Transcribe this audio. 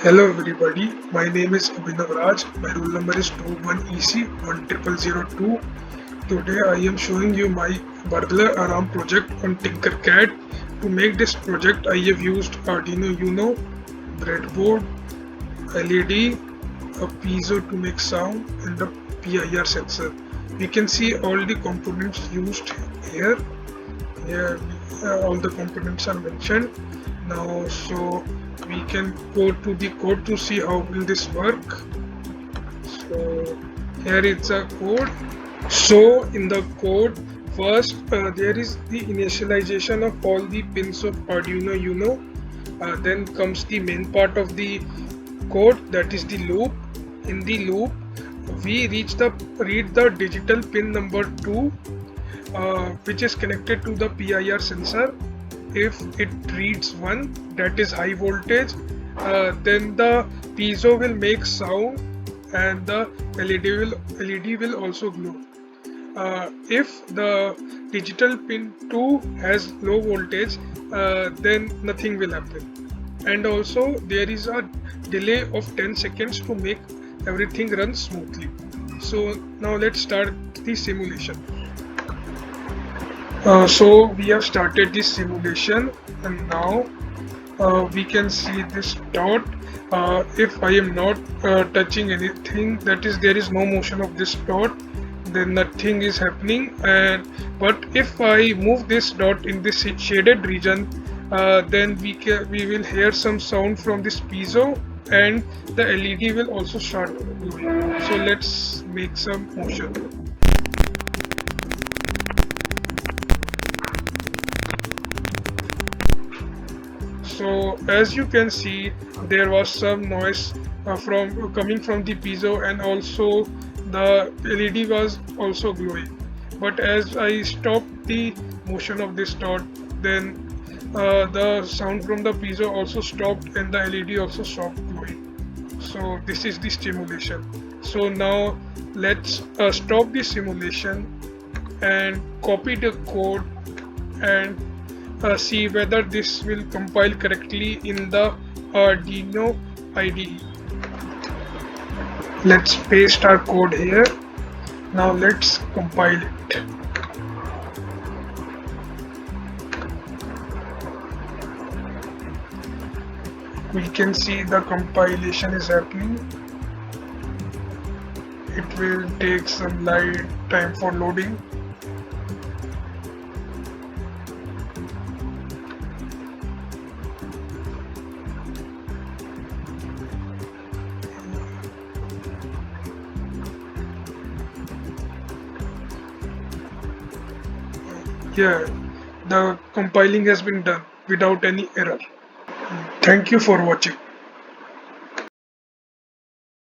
Hello everybody, my name is Abhinav. My roll number is 21EC10002. Today I am showing you my Burglar Alarm project on TinkerCAD. To make this project I have used Arduino Uno, breadboard, LED, a piezo to make sound and a PIR sensor. You can see all the components used here. Here all the components are mentioned. Now so we can go to the code to see how will this work. So here is a code. So in the code first there is the initialization of all the pins of Arduino Uno. Then comes the main part of the code, that is the loop. In the loop we read the digital pin number 2 which is connected to the PIR sensor. If it reads 1, that is high voltage, then the piezo will make sound and the LED will also glow. If the digital pin 2 has low voltage, then nothing will happen. And also there is a delay of 10 seconds to make everything run smoothly. So now let's start the simulation. So we have started this simulation, and now we can see this dot. If I am not touching anything, that is there is no motion of this dot, then nothing is happening. And but if I move this dot in this shaded region, then we will hear some sound from this piezo, and the LED will also start glowing. So let's make some motion. So as you can see, there was some noise coming from the piezo, and also the LED was also glowing. But as I stopped the motion of this dot, then the sound from the piezo also stopped and the LED also stopped glowing. So this is the simulation. So now let's stop the simulation and copy the code and see whether this will compile correctly in the Arduino IDE. Let's paste our code here. Now let's compile it. We can see the compilation is happening. It will take some light time for loading. Yeah, the compiling has been done without any error. Thank you for watching.